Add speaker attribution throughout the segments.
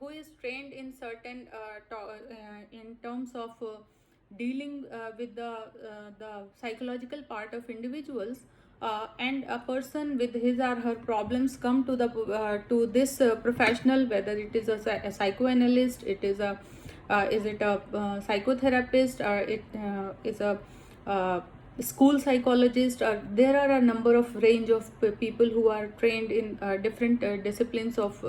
Speaker 1: who is trained in certain in terms of dealing with the psychological part of individuals, and a person with his or her problems come to this professional, whether it is a psychoanalyst, it is it a psychotherapist, or it is a uh, school psychologist, or there are a number of range of people who are trained in different disciplines of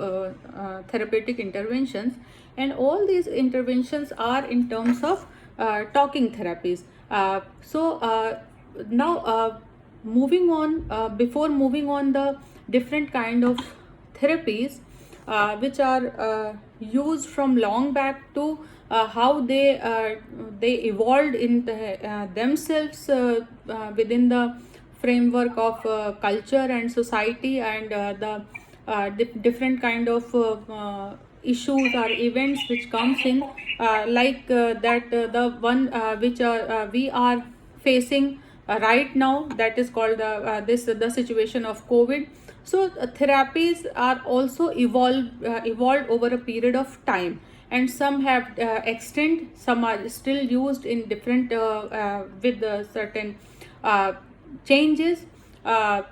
Speaker 1: therapeutic interventions, and all these interventions are in terms of talking therapies. Now moving on, before moving on the different kind of therapies which are used from long back to how they evolved in themselves within the framework of culture and society, and the different kind of issues or events which comes in, the one which we are facing right now, that is called the situation of COVID. So therapies are also evolved over a period of time, and some have extended, some are still used in different with certain uh, changes. uh,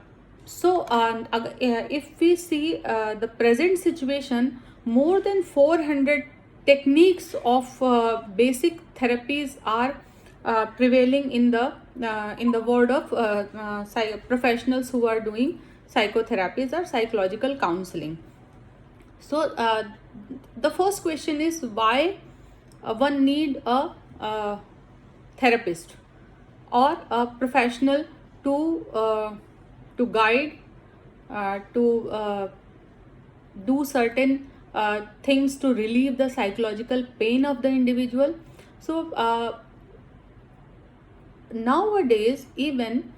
Speaker 1: if we see the present situation, more than 400 techniques of basic therapies are prevailing in the world of professionals who are doing psychotherapies or psychological counseling. So the first question is, why one need a therapist or a professional to guide, to do certain things to relieve the psychological pain of the individual. So nowadays, even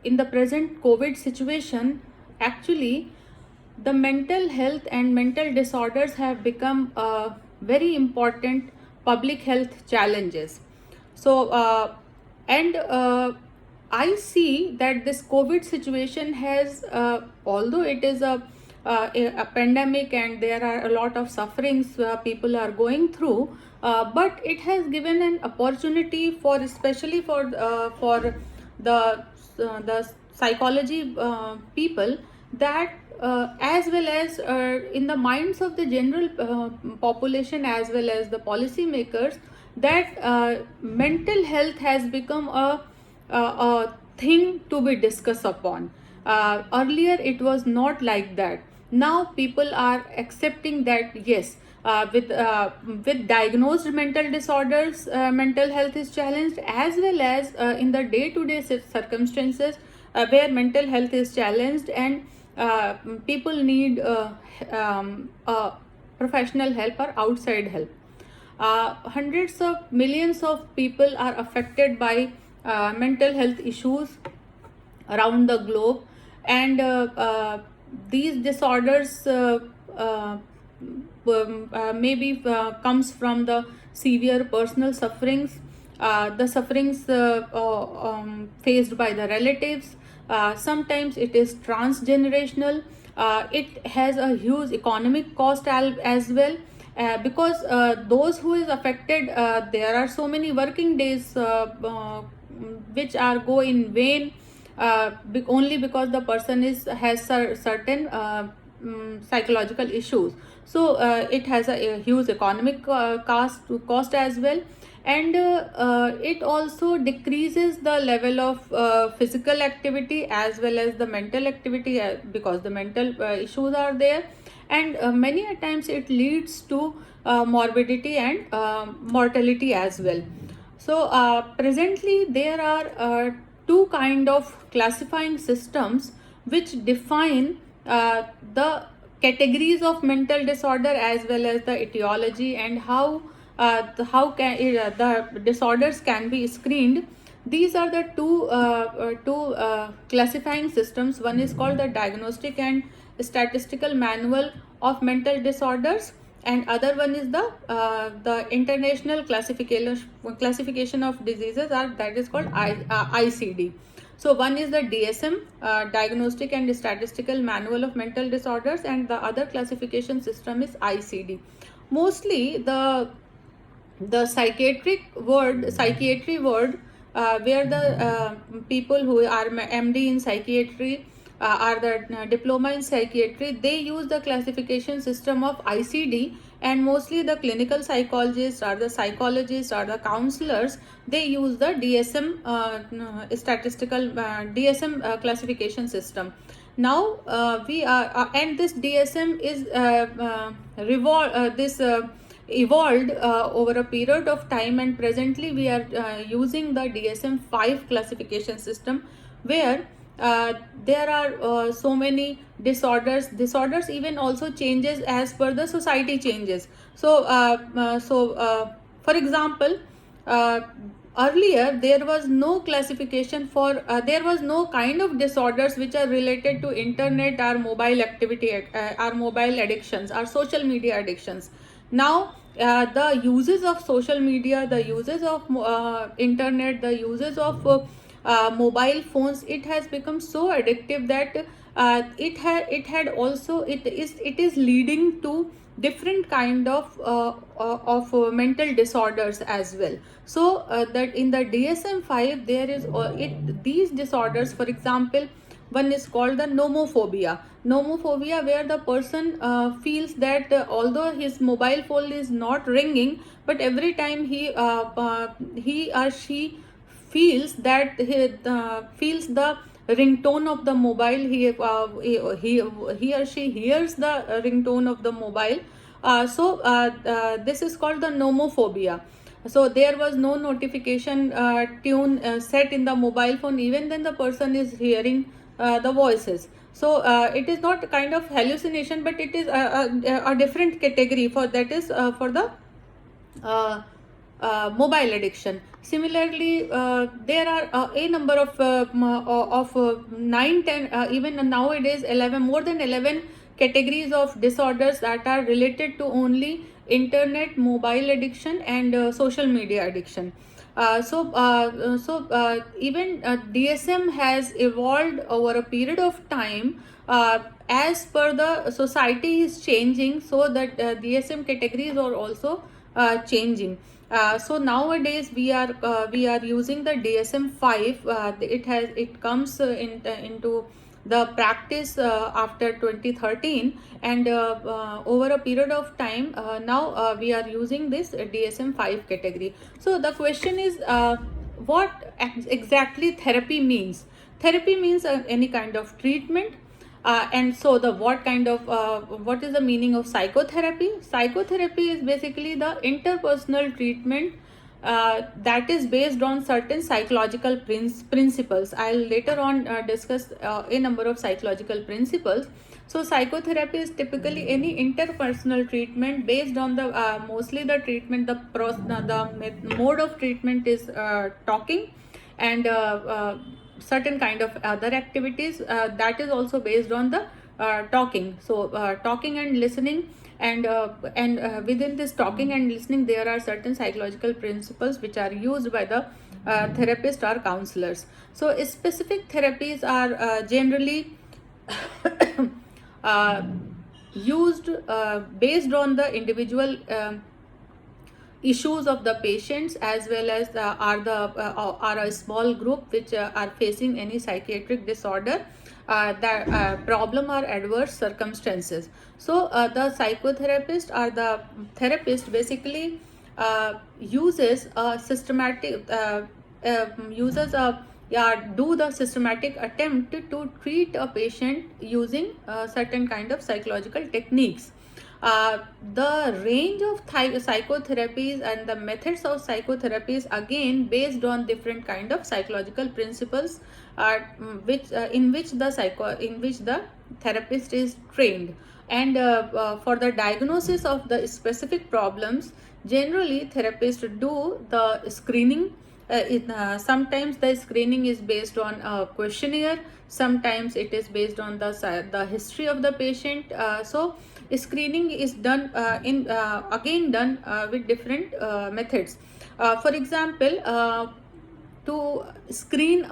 Speaker 1: in the present COVID situation, actually the mental health and mental disorders have become very important public health challenges. So and I see that this COVID situation has, although it is a pandemic and there are a lot of sufferings people are going through, but it has given an opportunity for, especially for the psychology people, that as well as in the minds of the general population as well as the policy makers, that mental health has become a thing to be discussed upon. Earlier it was not like that. Now people are accepting that yes, with diagnosed mental disorders, mental health is challenged, as well as in the day-to-day circumstances where mental health is challenged, and people need professional help or outside help. Hundreds of millions of people are affected by mental health issues around the globe, and these disorders maybe comes from the severe personal sufferings, the sufferings faced by the relatives. Sometimes it is transgenerational. It has a huge economic cost as well, because those who is affected, there are so many working days which are go in vain, only because the person has certain psychological issues. So it has a huge economic cost as well, and it also decreases the level of physical activity as well as the mental activity, because the mental issues are there, and many a times it leads to morbidity and mortality as well. So presently there are two kind of classifying systems which define the categories of mental disorder as well as the etiology, and how can the disorders can be screened. These are the two classifying systems. One is called the Diagnostic and Statistical Manual of Mental Disorders, and other one is the International Classification of Diseases, or that is called ICD. So one is the DSM, Diagnostic and Statistical Manual of Mental Disorders, and the other classification system is ICD. Mostly the psychiatry word, where the people who are MD in psychiatry, are the diploma in psychiatry, they use the classification system of ICD, and mostly the clinical psychologists or the psychologists or the counselors, they use the DSM, statistical DSM classification system. Now we are and this DSM is evolved over a period of time, and presently we are using the DSM-5 classification system, where there are so many disorders even also changes as per the society changes. For example, uh, earlier there was no classification for there was no kind of disorders which are related to internet or mobile activity, or mobile addictions or social media addictions. Now the uses of social media, the uses of internet, the uses of mobile phones, it has become so addictive that it is leading to different kind of mental disorders as well. So that in the DSM-5 there is these disorders. For example, one is called the nomophobia, where the person feels that although his mobile phone is not ringing, but every time he or she feels that feels the ringtone of the mobile, he or she hears the ringtone of the mobile. This is called the nomophobia. So there was no notification tune set in the mobile phone, even then the person is hearing the voices. So it is not a kind of hallucination, but it is a different category for that, is for the mobile addiction. Similarly, there are a number of 9, 10, even nowadays 11, more than 11 categories of disorders that are related to only internet, mobile addiction, and social media addiction. Even DSM has evolved over a period of time, as per the society is changing, so that DSM categories are also changing. So nowadays we are using the DSM-5. It comes into the practice after 2013, and over a period of time, now we are using this DSM-5 category. So the question is, what exactly therapy means? Therapy means any kind of treatment. And so the what is the meaning of psychotherapy? Psychotherapy is basically the interpersonal treatment that is based on certain psychological principles. I'll later on discuss a number of psychological principles. So psychotherapy is typically any interpersonal treatment based on the mostly the treatment, the mode of treatment is talking, and certain kind of other activities that is also based on the talking. So talking and listening, and within this talking and listening, there are certain psychological principles which are used by the therapist or counselors. So specific therapies are generally uh, used based on the individual issues of the patients, as well as are a small group which are facing any psychiatric disorder, that problem or adverse circumstances. So the psychotherapist or the therapist basically uses a systematic uses a yeah, do the systematic attempt to treat a patient using certain kind of psychological techniques. The range of psychotherapies and the methods of psychotherapies again based on different kind of psychological principles, in which the therapist is trained. And for the diagnosis of the specific problems, generally therapists do the screening. Sometimes the screening is based on a questionnaire, sometimes it is based on the history of the patient. So screening is done again done with different methods. For example, to screen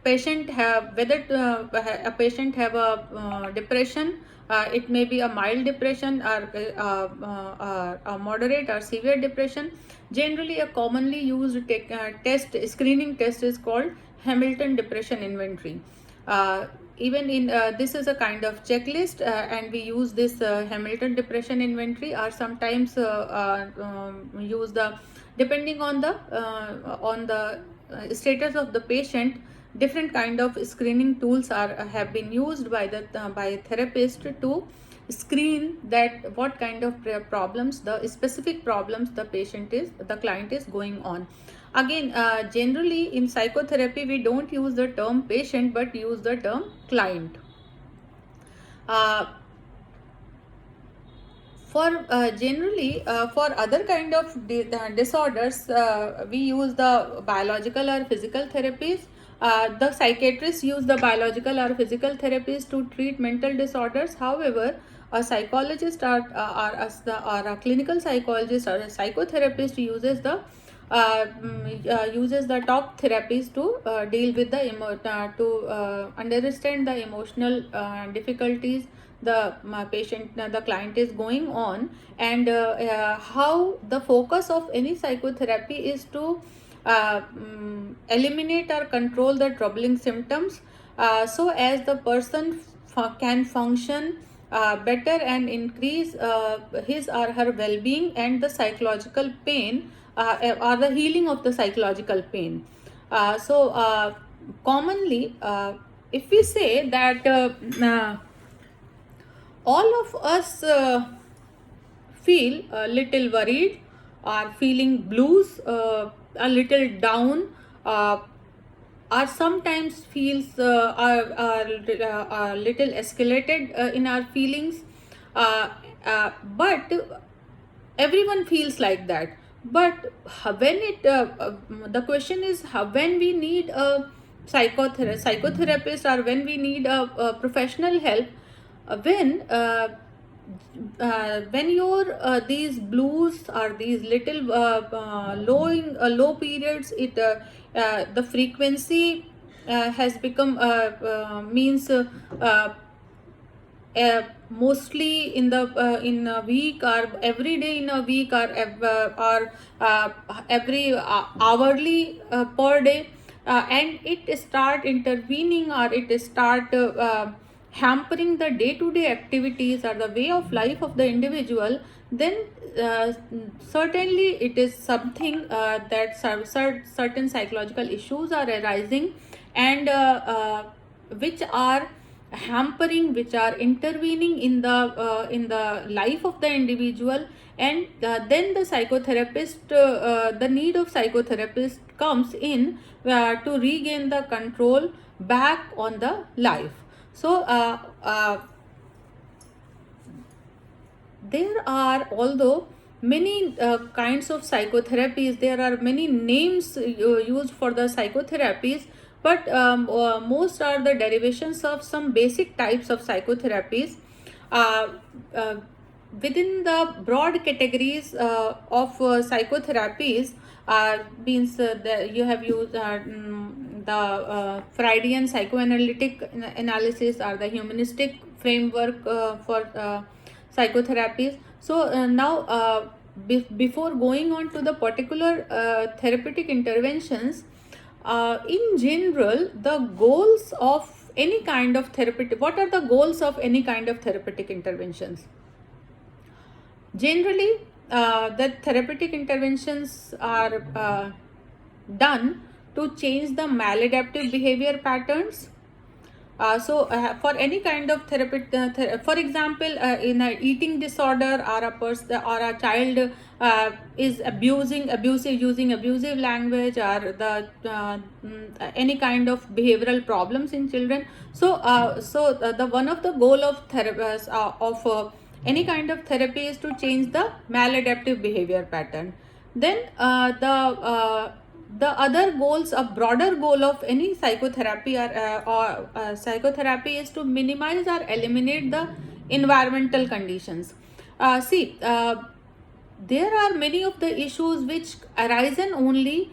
Speaker 1: patient have whether a patient have a depression. It may be a mild depression or a moderate or severe depression. Generally, a commonly used screening test is called Hamilton Depression Inventory. Even in this is a kind of checklist, and we use this Hamilton Depression Inventory, or sometimes use the, depending on the status of the patient, different kind of screening tools are have been used by the by therapist to screen that what kind of problems, the specific problems the client is going on. Again, generally in psychotherapy we don't use the term patient but use the term client. For generally for other kind of disorders, we use the biological or physical therapies. The psychiatrists use the biological or physical therapies to treat mental disorders. However, a psychologist or a clinical psychologist or a psychotherapist uses the talk therapies to deal with to understand the emotional difficulties the the client is going on, and how the focus of any psychotherapy is to eliminate or control the troubling symptoms, so as the person can function better and increase his or her well-being and the psychological pain, or the healing of the psychological pain. Commonly, if we say that all of us feel a little worried or feeling blues, a little down, or sometimes feels are a little escalated in our feelings, but everyone feels like that. But when the question is when we need a psychotherapist, or when we need a professional help, when your these blues or these little low periods, the frequency has become means mostly in a week, or every day in a week, or every hourly per day, and it start intervening, or it start hampering the day-to-day activities or the way of life of the individual, then certainly it is something that certain psychological issues are arising, and which are hampering, which are intervening in the life of the individual. And then the psychotherapist, the need of psychotherapist comes in to regain the control back on the life. So there are, although many kinds of psychotherapies, there are many names used for the psychotherapies, but most are the derivations of some basic types of psychotherapies. Within the broad categories of psychotherapies, means you have used the Freudian psychoanalytic analysis, or the humanistic framework for psychotherapies. So now, before going on to the particular therapeutic interventions, in general, the goals of any kind of therapeutic, what are the goals of any kind of therapeutic interventions? Generally, the therapeutic interventions are done to change the maladaptive behavior patterns. For any kind of therapy, for example, in an eating disorder, or a person or a child is using abusive language, or any kind of behavioral problems in children. The one of the goal of any kind of therapy is to change the maladaptive behavior pattern. Then the other goals, a broader goal of any psychotherapy or psychotherapy, is to minimize or eliminate the environmental conditions. There are many of the issues which arise only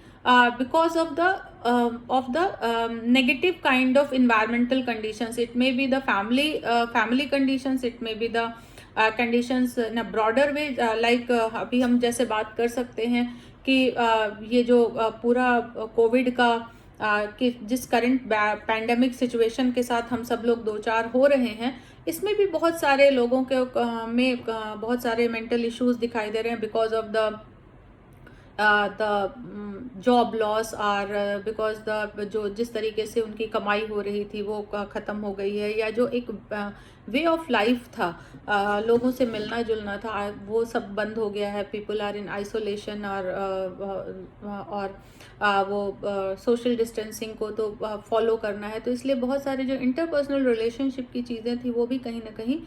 Speaker 1: because of the of the negative kind of environmental conditions. It may be the family conditions, it may be the conditions in a broader way, like अभी हम जैसे बात कर सकते हैं कि ये जो पूरा कोविड का कि जिस करंट पैंडेमिक सिचुएशन के साथ हम सब लोग दो चार हो रहे हैं, इसमें भी बहुत सारे लोगों के में बहुत सारे मेंटल इश्यूज दिखाई दे रहे हैं because of the job loss, और बिकॉज द जो जिस तरीके से उनकी कमाई हो रही थी वो ख़त्म हो गई है, या जो एक वे ऑफ लाइफ था, लोगों से मिलना जुलना था, वो सब बंद हो गया है. पीपल आर इन आइसोलेशन, और वो सोशल डिस्टेंसिंग को तो फॉलो करना है, तो इसलिए बहुत सारे जो इंटरपर्सनल रिलेशनशिप की चीज़ें थी वो भी कहीं ना कहीं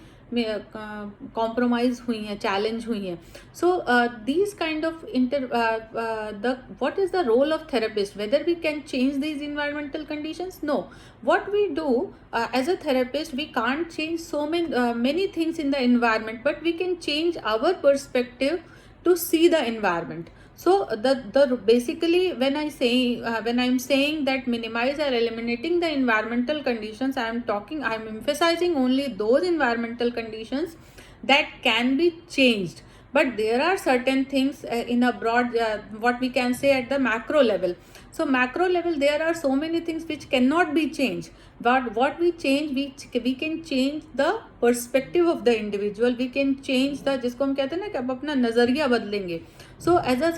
Speaker 1: कॉम्प्रोमाइज हुई हैं, चैलेंज हुई हैं. So these kind of the what is the role of therapist, whether we can change these environmental conditions? No. What we do as a therapist, we can't change so many things in the environment, but we can change our perspective to see the environment. So the basically when I'm saying that minimize or eliminating the environmental conditions, I'm emphasizing only those environmental conditions that can be changed. But there are certain things in a broad what we can say at the macro level. So macro level, there are so many things which cannot be changed, but what we change, we can change the perspective of the individual. We can change the, जिसको हम कहते हैं ना कि अब अपना नज़रिया बदलेंगे. So as a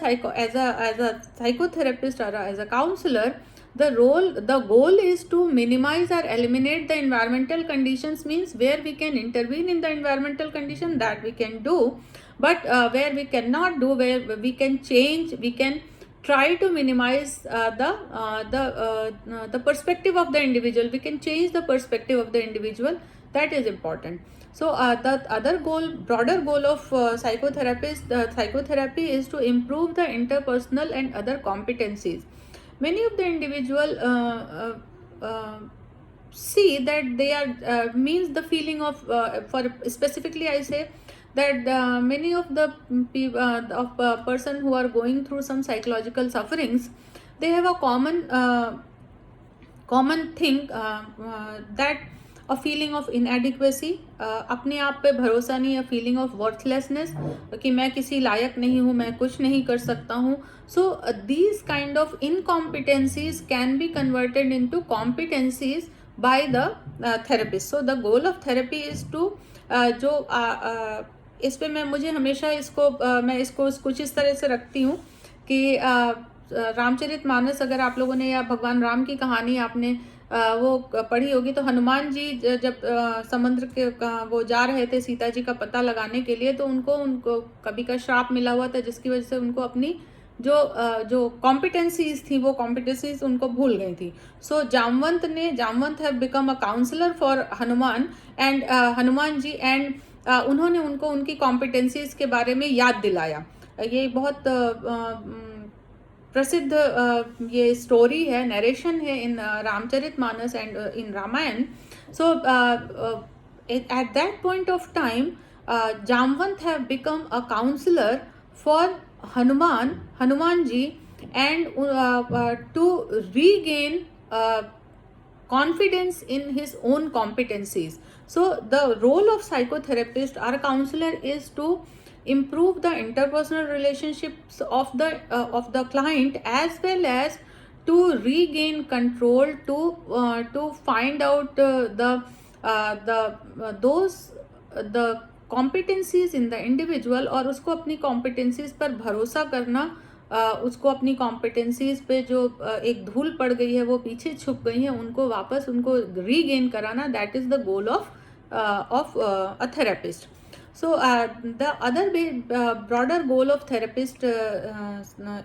Speaker 1: psychotherapist or as a counselor, the goal is to minimize or eliminate the environmental conditions. Means where we can intervene in the environmental condition, that we can do, but where we cannot do, where we can change, we can try to minimize the perspective of the individual. We can change the perspective of the individual. That is important. So the other goal, broader goal of psychotherapy is to improve the interpersonal and other competencies. Many of the individual see that they are means the feeling of for specifically I say that many of the person who are going through some psychological sufferings, they have a common thing, that a feeling of inadequacy, अपने आप पे भरोसा नहीं, a feeling of worthlessness, कि मैं किसी लायक नहीं हूँ, मैं कुछ नहीं कर सकता हूँ. So these kind of incompetencies can be converted into competencies by the therapist. So the goal of therapy is to जो इस पे मुझे हमेशा मैं इसको कुछ इस तरह से रखती हूँ कि रामचरितमानस अगर आप लोगों ने, या भगवान राम की कहानी आपने वो पढ़ी होगी, तो हनुमान जी जब समुद्र के वो जा रहे थे सीता जी का पता लगाने के लिए, तो उनको कभी का श्राप मिला हुआ था, जिसकी वजह से उनको अपनी जो कॉम्पिटेंसीज थी, वो कॉम्पिटेंसीज उनको भूल गई थी. So Jamwant have become a counsellor for Hanuman and Hanuman ji, and उन्होंने उनको उनकी कॉम्पिटेंसीज के बारे में याद दिलाया. ये बहुत प्रसिद्ध ये स्टोरी है, नरेशन है in Ramcharitmanas and in Ramayan. So at that point of time Jamwant have become a counsellor for Hanuman ji, and to regain confidence in his own competencies. So the role of psychotherapist or counselor is to improve the interpersonal relationships of the client, as well as to regain control, to find out the competencies in the individual, और उसको अपनी competencies पर भरोसा करना, उसको अपनी competencies पे जो एक धूल पड़ गई है, वो पीछे छुप गई है, उनको वापस उनको रीगेन कराना. That is the goal of a therapist. So the other broader goal of therapist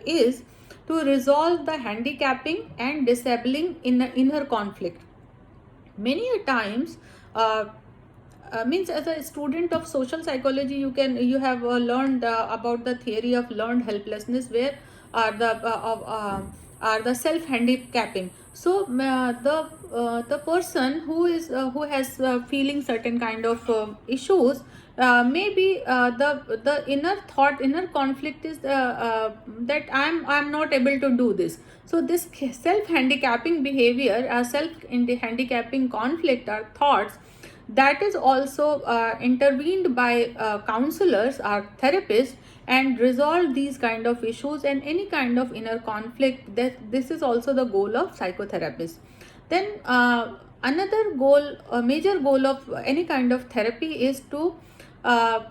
Speaker 1: is to resolve the handicapping and disabling in her conflict. Many a times means as a student of social psychology, you have learned about the theory of learned helplessness, where are the self handicapping. So the person who has feeling certain kind of issues, maybe the inner thought, inner conflict is that I'm not able to do this. So this self handicapping behavior, self handicapping conflict or thoughts, that is also intervened by counselors or therapists and resolve these kind of issues and any kind of inner conflict. That this is also the goal of psychotherapists. Then another goal, a major goal of any kind of therapy is to uh,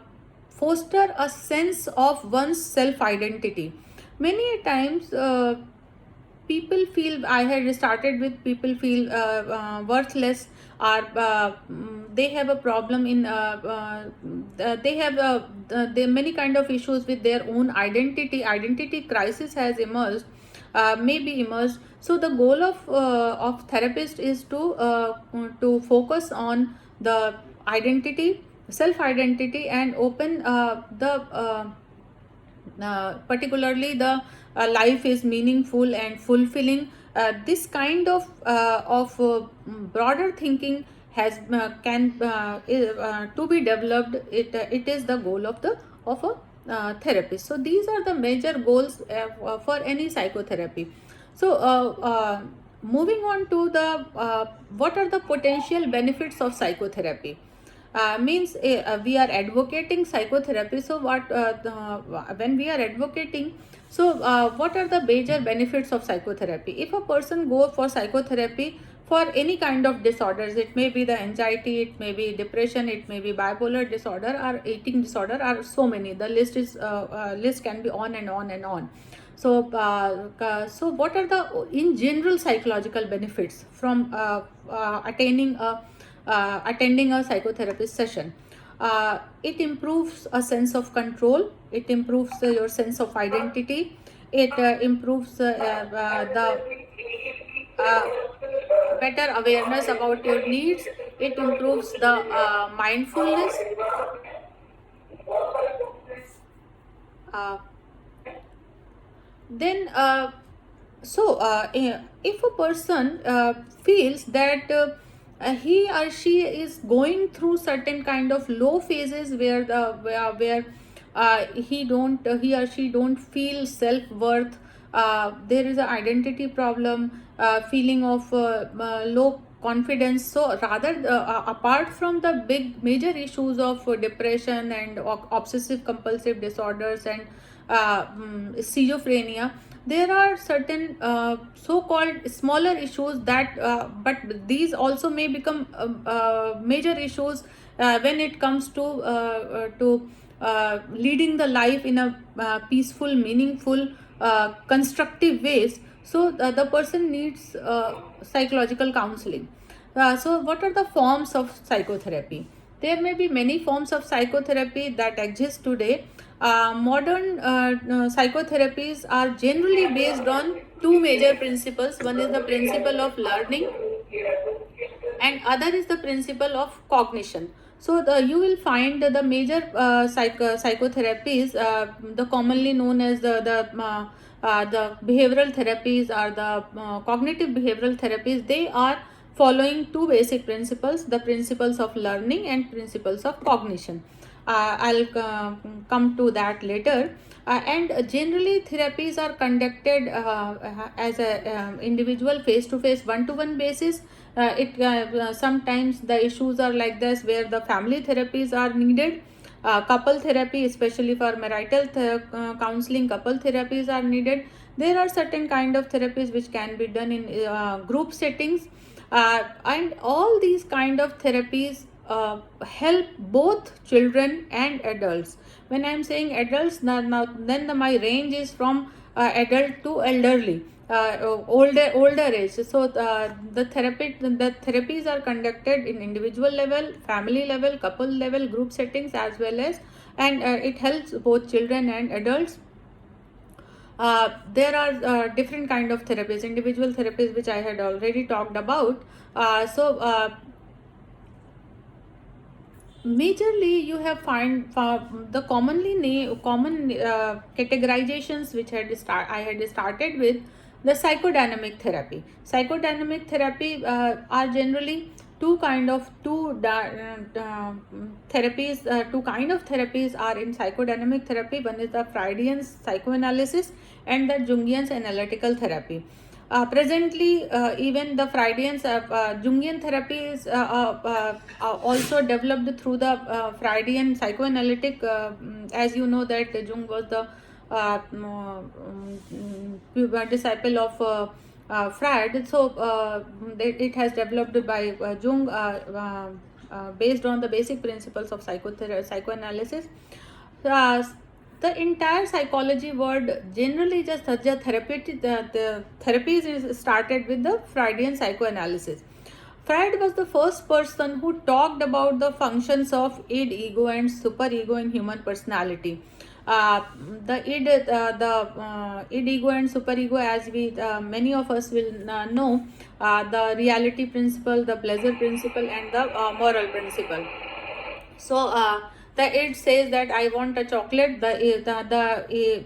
Speaker 1: foster a sense of one's self identity. Many times people feel, I had started with people feel worthless, or they have a problem in they have there many kind of issues with their own identity crisis has emerged, maybe emerged. So the goal of therapist is to focus on the identity, self identity, and open particularly the life is meaningful and fulfilling. This kind of broader thinking has can to be developed. It is the goal of a therapist. So these are the major goals for any psychotherapy. So moving on to the what are the potential benefits of psychotherapy. Means we are advocating psychotherapy. So when we are advocating, so what are the major benefits of psychotherapy? If a person go for psychotherapy for any kind of disorders, it may be the anxiety, it may be depression, it may be bipolar disorder or eating disorder, or so many, the list can be on and on and on. So so what are the in general psychological benefits from attending a psychotherapist session? It improves a sense of control, it improves your sense of identity, it improves the uh, better awareness about your needs, it improves the mindfulness. uh, then if a person feels that he or she is going through certain kind of low phases where he or she don't feel self-worth, there is an identity problem, feeling of low confidence. So rather apart from the big major issues of depression and obsessive compulsive disorders and schizophrenia, there are certain so-called smaller issues that but these also may become major issues when it comes to leading the life in a peaceful, meaningful, constructive ways. So the person needs psychological counseling. So what are the forms of psychotherapy? There may be many forms of psychotherapy that exist today. Modern psychotherapies are generally based on two major principles. One is the principle of learning, and other is the principle of cognition. So you will find the major psychotherapies, the commonly known as the behavioral therapies or the cognitive behavioral therapies. They are following two basic principles: the principles of learning and principles of cognition. I'll come to that later. And generally therapies are conducted as a individual, face-to-face, one-to-one basis. Sometimes the issues are like this, where the family therapies are needed. Couple therapy, especially for marital counseling, couple therapies are needed. There are certain kind of therapies which can be done in group settings, and all these kind of therapies help both children and adults. When I'm saying adults, now then my range is from adult to elderly, older age. So the therapies are conducted in individual level, family level, couple level, group settings as well as, and it helps both children and adults. There are different kind of therapies, individual therapies, which I had already talked about. Majorly you have find the common categorizations which I had started with. The psychodynamic therapy are generally two kind of therapies are in psychodynamic therapy. One is the Freudian psychoanalysis and the Jungian analytical therapy. Presently, even the Freudian Jungian therapy is also developed through the Freudian psychoanalytic. As you know that Jung was the disciple of Freud. So it has developed by Jung based on the basic principles of psychoanalysis. Uh, the entire psychology world generally just the therapies is started with the Freudian psychoanalysis. Freud was the first person who talked about the functions of id, ego, and superego in human personality. The id, ego, and superego, as we many of us will know, the reality principle, the pleasure principle, and the moral principle. So the id says that I want a chocolate. The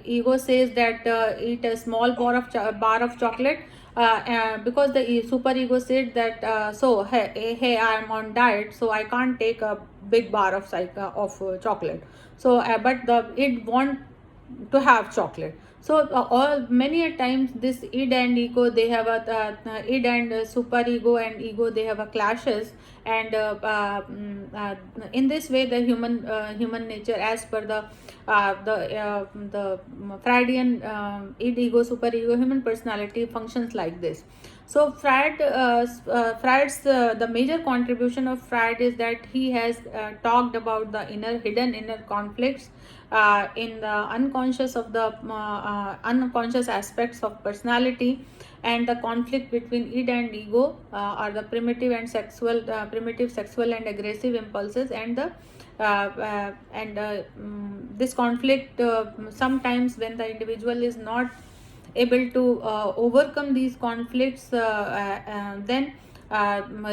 Speaker 1: ego says that eat a small bar of chocolate. Because the superego said that hey, I am on diet, so I can't take a big bar of chocolate. So but the id want to have chocolate. So all many a times this id and ego, they have id and super ego and ego, they have a clashes. And in this way the human nature, as per the Freudian id, ego, super ego, human personality functions like this. So Freud's the major contribution of Freud is that he has talked about the hidden inner conflicts in the unconscious of the unconscious aspects of personality, and the conflict between id and ego are the primitive sexual and aggressive impulses, and the this conflict, sometimes when the individual is not able to overcome these conflicts, then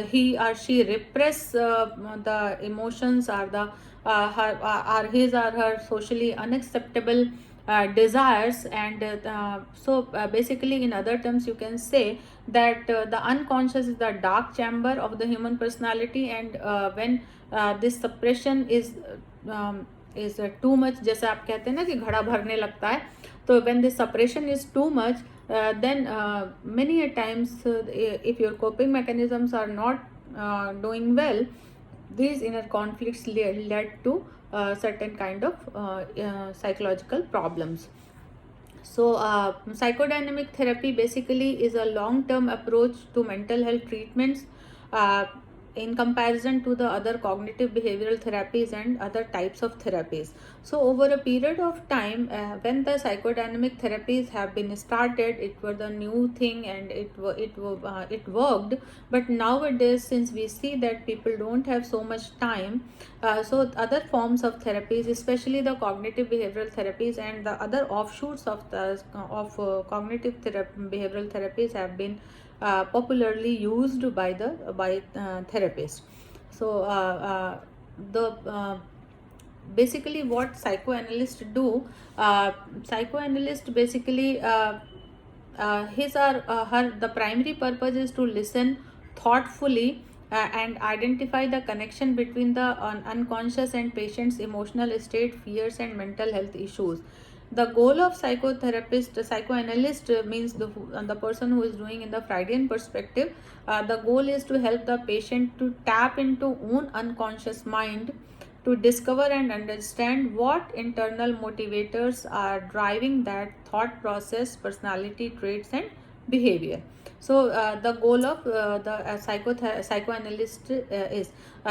Speaker 1: he or she repress the emotions, or the are his or her socially unacceptable desires. And basically, in other terms, you can say that the unconscious is the dark chamber of the human personality, and when this suppression is too much, जैसे आप कहते हैं ना कि घड़ा भरने लगता है, तो when this suppression is too much, then many a times, if your coping mechanisms are not doing well, these inner conflicts led to certain kind of psychological problems. So psychodynamic therapy basically is a long-term approach to mental health treatments, in comparison to the other cognitive behavioral therapies and other types of therapies. So over a period of time, when the psychodynamic therapies have been started, it was the new thing, and it worked. But nowadays, since we see that people don't have so much time, so other forms of therapies, especially the cognitive behavioral therapies and the other offshoots of cognitive behavioral therapies, have been popularly used by therapists. So the basically what psychoanalysts do, psychoanalyst basically his or her the primary purpose is to listen thoughtfully and identify the connection between the unconscious and patient's emotional state, fears, and mental health issues. The goal of psychoanalyst means the person who is doing in the Freudian perspective. The goal is to help the patient to tap into own unconscious mind, to discover and understand what internal motivators are driving that thought process, personality traits, and behavior. So the goal of the psychoanalyst is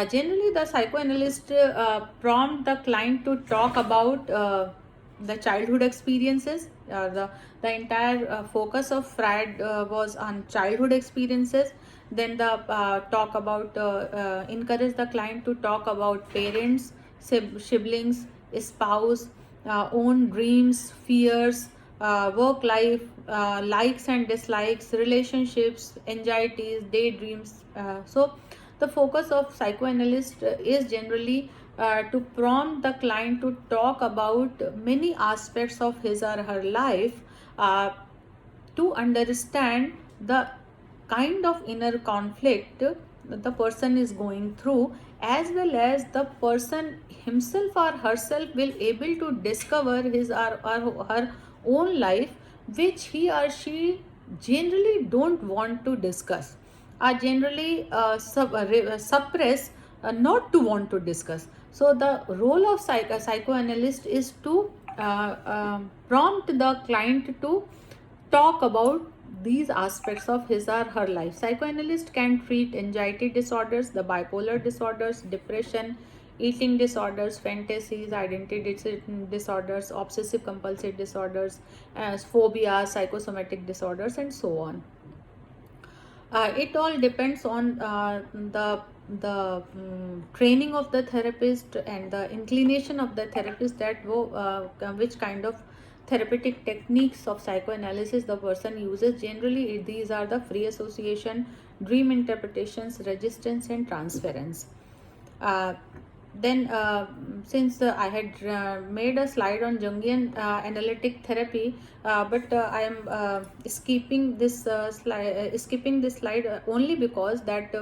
Speaker 1: generally the psychoanalyst prompt the client to talk about the childhood experiences. The entire focus of Freud was on childhood experiences. Then the talk about encourage the client to talk about parents, siblings, spouse, own dreams, fears, work life, likes and dislikes, relationships, anxieties, daydreams. So the focus of psychoanalyst is generally to prompt the client to talk about many aspects of his or her life, to understand the kind of inner conflict the person is going through, as well as the person himself or herself will able to discover his or her own life, which he or she generally don't want to discuss, are generally suppress, not to want to discuss. So the role of psychoanalyst is to prompt the client to talk about these aspects of his or her life. Psychoanalyst can treat anxiety disorders, the bipolar disorders, depression, eating disorders, fantasies, identity disorders, obsessive compulsive disorders, phobia, psychosomatic disorders, and so on. It all depends on the training of the therapist and the inclination of the therapist, that which kind of therapeutic techniques of psychoanalysis the person uses. Generally, these are the free association, dream interpretations, resistance, and transference. Uh, then since I had made a slide on Jungian analytic therapy, but I am skipping this slide only because that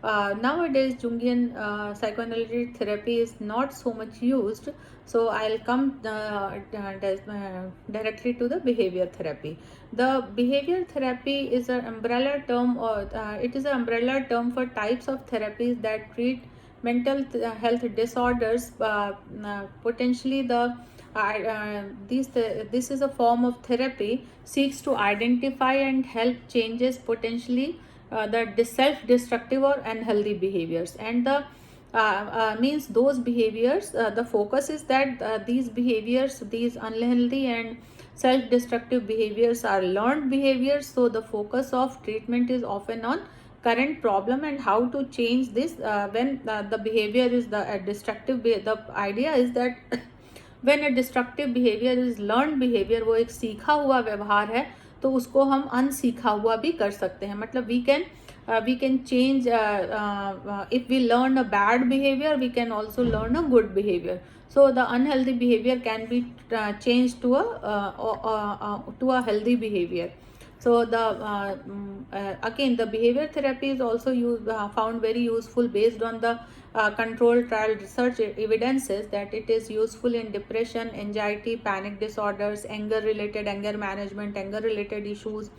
Speaker 1: nowadays Jungian psychoanalytic therapy is not so much used. So I'll come directly to the behavior therapy. The behavior therapy is an umbrella term, or it is an umbrella term for types of therapies that treat mental health disorders. Potentially this is a form of therapy seeks to identify and help changes potentially the self-destructive or unhealthy behaviors, and the means those behaviors, the focus is that these behaviors, these unhealthy and self-destructive behaviors are learned behaviors. So the focus of treatment is often on current problem and how to change this. When the behavior is the destructive the idea is that when a destructive behavior is learned behavior, वो एक सीखा हुआ व्यवहार है, तो उसको हम अनसीखा हुआ भी कर सकते हैं. मतलब we can change, if we learn a bad behavior, we can also learn a good behavior. So the unhealthy behavior can be changed to a healthy behavior. So again, the behavior therapy is also found very useful based on the controlled trial research evidences that it is useful in depression, anxiety, panic disorders, anger management, anger related issues,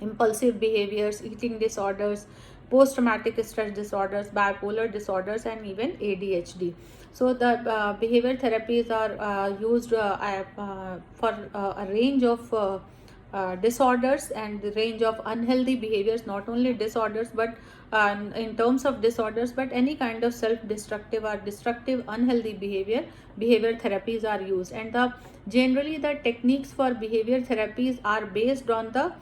Speaker 1: impulsive behaviors, eating disorders, post traumatic stress disorders, bipolar disorders, and even ADHD. So the behavior therapies are used for a range of disorders and the range of unhealthy behaviors, not only disorders, but in terms of disorders, but any kind of self-destructive or destructive unhealthy behavior therapies are used. And generally the techniques for behavior therapies are based on the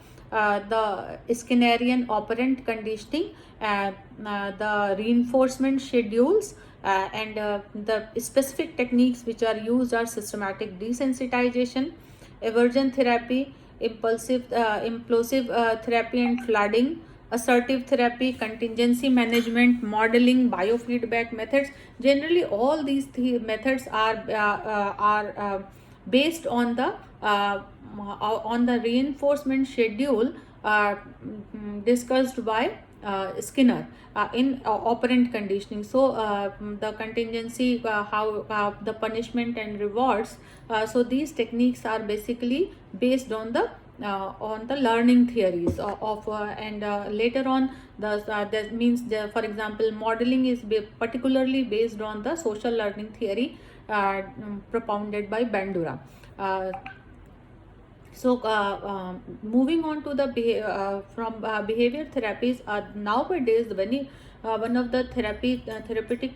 Speaker 1: Skinnerian operant conditioning, the reinforcement schedules, and the specific techniques which are used are systematic desensitization, aversion therapy, implosive therapy and flooding, assertive therapy, contingency management, modeling, biofeedback methods. Generally, all these methods are based on the reinforcement schedule discussed by Skinner in operant conditioning. So the contingency, how the punishment and rewards. So these techniques are basically based on the learning theories and later on that means for example, modeling is particularly based on the social learning theory propounded by Bandura. So moving on to the behavior therapies, nowadays one of the therapeutic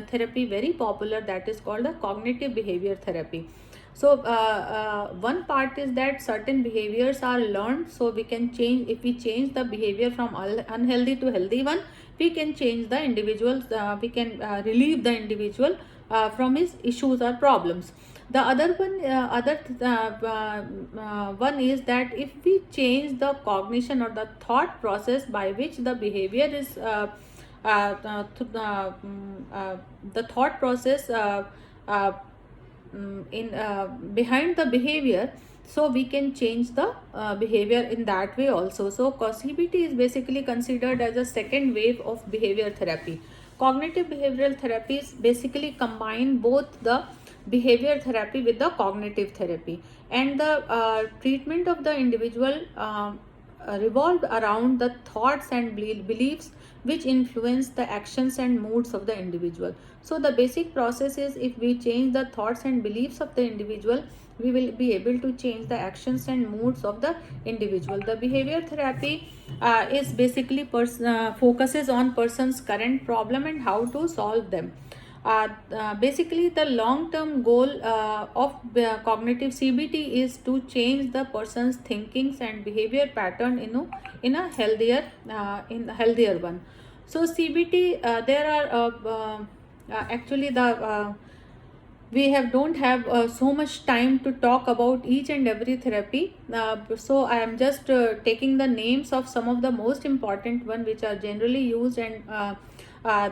Speaker 1: therapy very popular, that is called the cognitive behavior therapy. So one part is that certain behaviors are learned, so we can change. If we change the behavior from unhealthy to healthy one, we can change the individual, we can relieve the individual from his issues or problems. The other one is that if we change the cognition or the thought process by which the behavior is the thought process in behind the behavior, so we can change the behavior in that way also. So CBT is basically considered as a second wave of behavior therapy. Cognitive behavioral therapies basically combine both the behavior therapy with the cognitive therapy, and the treatment of the individual revolved around the thoughts and beliefs which influence the actions and moods of the individual. So the basic process is, if we change the thoughts and beliefs of the individual, we will be able to change the actions and moods of the individual. The behavior therapy is basically focuses on person's current problem and how to solve them. Basically, the long-term goal of cognitive CBT is to change the person's thinkings and behavior pattern in a healthier one. So CBT, there are actually the we have don't have so much time to talk about each and every therapy, so I am just taking the names of some of the most important one which are generally used, and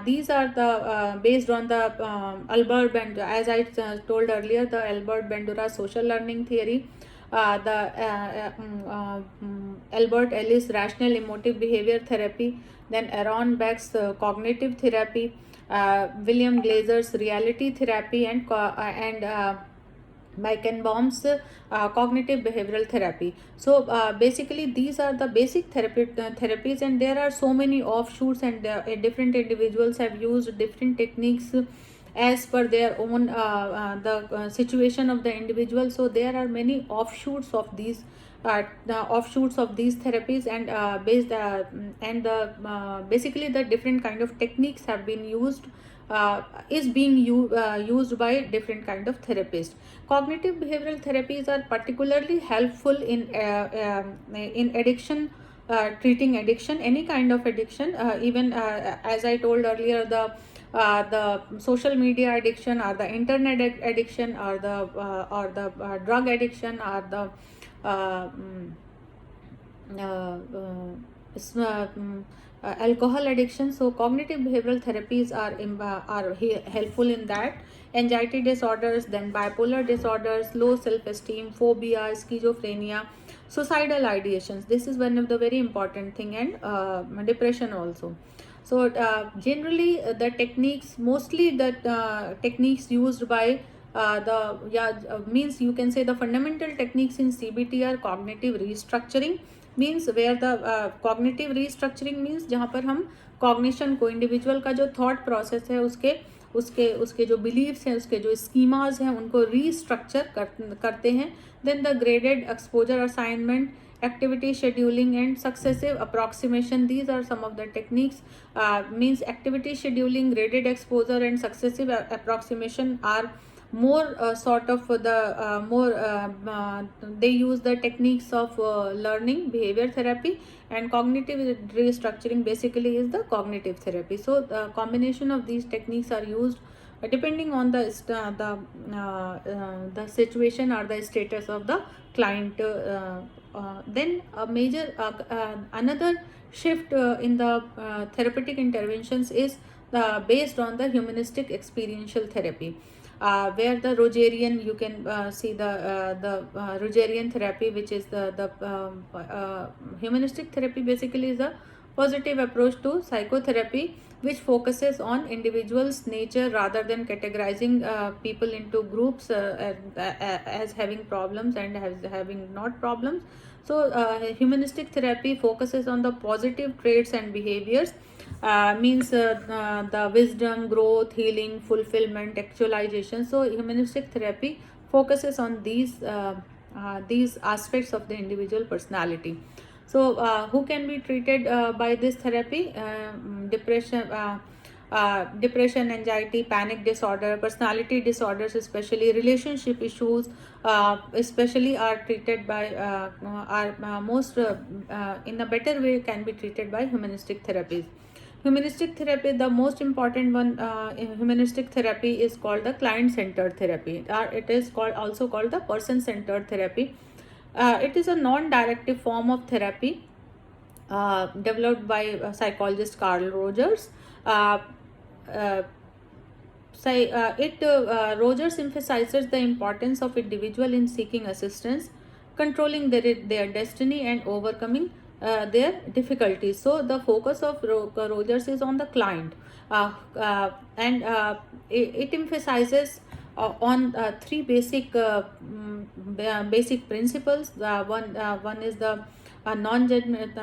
Speaker 1: these are the based on the Albert Bandura, as I told earlier, the Albert Bandura social learning theory, Albert Ellis rational emotive behavior therapy, then Aaron Beck's cognitive therapy, William Glazer's reality therapy, and Meichenbaum's cognitive behavioral therapy. So basically, these are the basic therapies, and there are so many offshoots, and different individuals have used different techniques as per their own the situation of the individual. So there are many offshoots of these therapies, and basically the different kind of techniques have been used, used by different kind of therapists. Cognitive behavioral therapies are particularly helpful in addiction, treating addiction, any kind of addiction, even as I told earlier, the social media addiction, or the internet addiction, or the drug addiction, or the alcohol addiction. So cognitive behavioral therapies are helpful in that. Anxiety disorders, then bipolar disorders, low self-esteem, phobia, schizophrenia, suicidal ideations. This is one of the very important thing, and depression also. So generally the techniques, mostly the techniques used by means you can say the fundamental techniques in CBT are cognitive restructuring, means where the cognitive restructuring means जहाँ पर हम cognition को, individual का जो thought process है उसके उसके उसके जो बिलीव्स हैं, उसके जो स्कीमाज हैं, उनको रीस्ट्रक्चर करते हैं. Then the graded exposure assignment, activity scheduling, and successive approximation. These are some of the techniques. Means activity scheduling, graded exposure, and successive approximation are more sort of the more they use the techniques of learning behavior therapy, and cognitive restructuring basically is the cognitive therapy. So the combination of these techniques are used depending on the situation or the status of the client. Then a major another shift in the therapeutic interventions is based on the humanistic experiential therapy, where the Rogerian, you can see the Rogerian therapy, which is the humanistic therapy basically is a positive approach to psychotherapy, which focuses on individuals' nature rather than categorizing people into groups as having problems and having not problems. So humanistic therapy focuses on the positive traits and behaviors, means the wisdom, growth, healing, fulfillment, actualization. So humanistic therapy focuses on these aspects of the individual personality. So who can be treated by this therapy? Depression, anxiety, panic disorder, personality disorders, especially relationship issues, especially are treated by are most in a better way can be treated by humanistic therapies. Humanistic therapy, the most important one in humanistic therapy is called the client-centered therapy, or it is also called the person-centered therapy. It is a non-directive form of therapy developed by psychologist Carl Rogers. Uh, Rogers emphasizes the importance of individual in seeking assistance, controlling their destiny, and overcoming their difficulties. So the focus of Rogers is on the client, and it emphasizes on three basic principles. One is the non-judgment.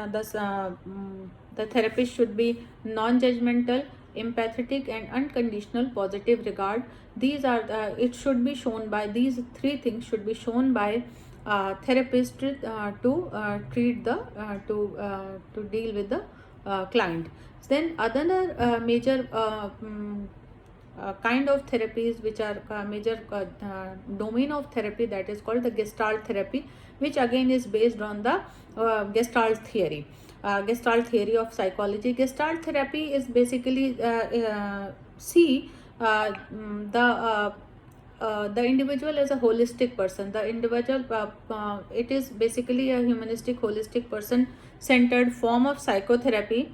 Speaker 1: The therapist should be non-judgmental, empathetic, and unconditional positive regard. These are it should be shown by these three things should be shown by therapist to treat the to deal with the client. Then other major kind of therapies which are major domain of therapy, that is called the Gestalt therapy, which again is based on the Gestalt theory. Gestalt theory of psychology. Gestalt therapy is basically see the individual as a holistic person. The individual, it is basically a humanistic, holistic, person-centered form of psychotherapy,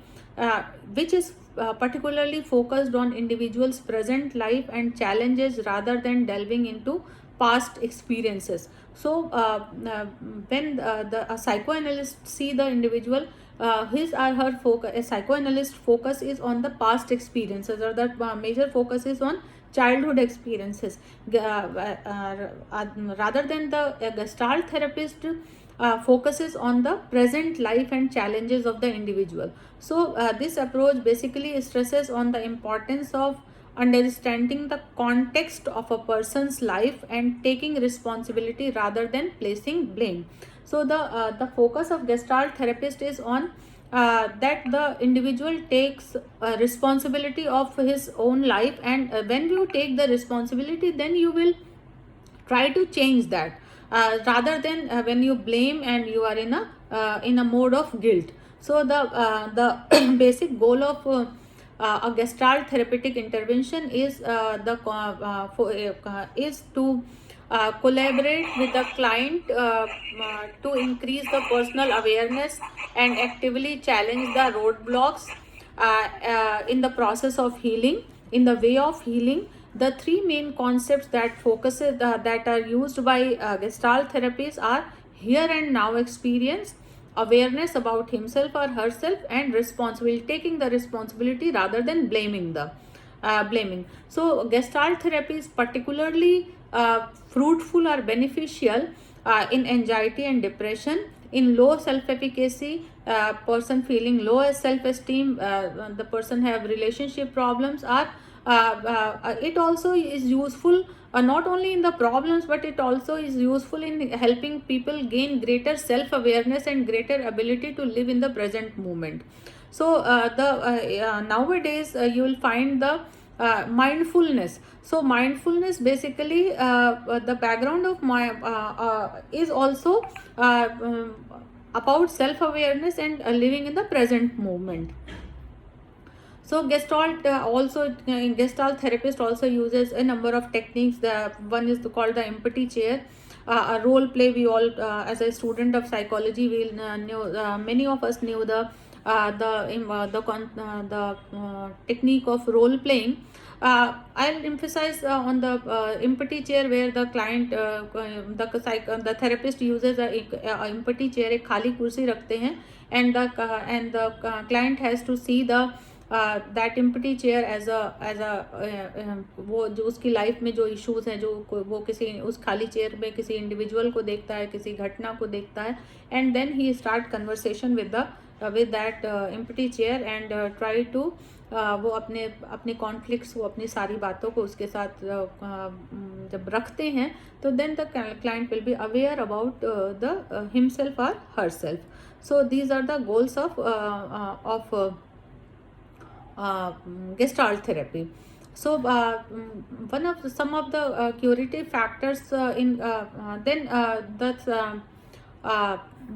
Speaker 1: which is particularly focused on individuals' present life and challenges rather than delving into past experiences. So, when a psychoanalyst see the individual, his or her focus, a psychoanalyst focus is on the past experiences, or that major focus is on childhood experiences, rather than the Gestalt therapist focuses on the present life and challenges of the individual. So this approach basically stresses on the importance of understanding the context of a person's life and taking responsibility rather than placing blame. So the focus of Gestalt therapist is on that the individual takes responsibility of his own life, and when you take the responsibility, then you will try to change that, rather than when you blame and you are in a mode of guilt. So the basic goal of a Gestalt therapeutic intervention is to collaborate with the client to increase the personal awareness and actively challenge the roadblocks in the process of healing, in the way of healing. The three main concepts that are used by Gestalt therapies are here and now experience, awareness about himself or herself, and responsibility, taking the responsibility rather than blaming. So Gestalt therapy is particularly fruitful or beneficial in anxiety and depression, in low self-efficacy, person feeling low self-esteem, the person have relationship problems, or it also is useful not only in the problems, but it also is useful in helping people gain greater self-awareness and greater ability to live in the present moment. So nowadays you will find the mindfulness. So mindfulness basically, the background of my is also about self-awareness and living in the present moment. So Gestalt Gestalt therapist also uses a number of techniques. The one is called the empathy chair, a role play. We all, as a student of psychology, we knew, many of us knew the technique of role playing. I'll emphasize on the empathy chair, where the client, the therapist uses a empathy chair. एक खाली कुर्सी रखते हैं, and the client has to see the that empathy chair as a वो जो उसकी life में जो इश्यूज हैं, जो वो किसी उस खाली चेयर में किसी इंडिविजुअल को देखता है, किसी घटना को देखता है, and then he start conversation with that empathy chair and try to वो अपने कॉन्फ्लिक्ट्स, वो अपनी सारी बातों को उसके साथ जब रखते हैं, तो then the client will be aware about the himself और herself. So these are the goals of Gestalt therapy. So some of the curative factors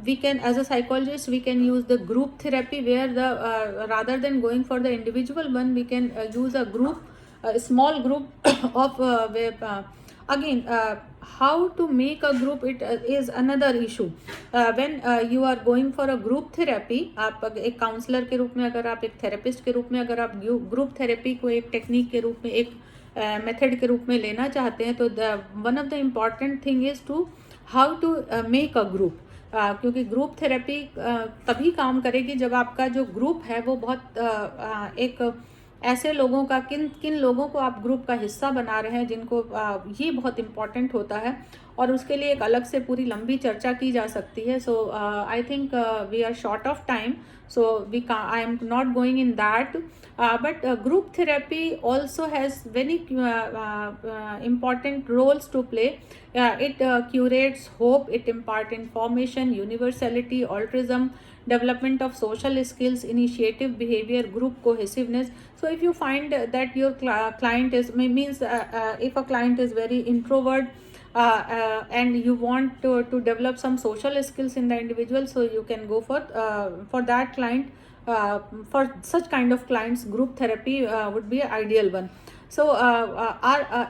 Speaker 1: we can, as a psychologist, we can use the group therapy, where the rather than going for the individual one, we can use a small group of again how to make a group, it is another issue. When you are going for a group therapy, आप एक counsellor के रूप में, अगर आप एक therapist के रूप में, अगर आप ग्रुप थेरेपी को एक टेक्निक के रूप में, एक मेथड के रूप में लेना चाहते हैं, तो one of the important thing is to how to make a group. क्योंकि ग्रुप थेरेपी तभी काम करेगी जब आपका जो ग्रुप है वो बहुत एक ऐसे लोगों का, किन किन लोगों को आप ग्रुप का हिस्सा बना रहे हैं, जिनको ये बहुत इम्पॉर्टेंट होता है, और उसके लिए एक अलग से पूरी लंबी चर्चा की जा सकती है। So I think we are short of time, so I am not going in that, but group therapy also has very important roles to play. It curates hope, it impart information, universality, altruism, development of social skills, initiative behavior, group cohesiveness. So if you find that your client is means if a client is very introvert, and you want to develop some social skills in the individual, so you can go for that client. For such kind of clients, group therapy would be an ideal one. So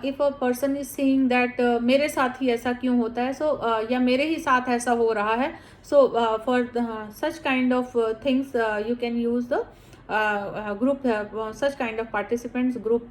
Speaker 1: if a person is seeing that मेरे साथ ही ऐसा क्यों होता है, so या मेरे ही साथ ऐसा हो रहा है, so for such kind of things you can use the group, such kind of participants, group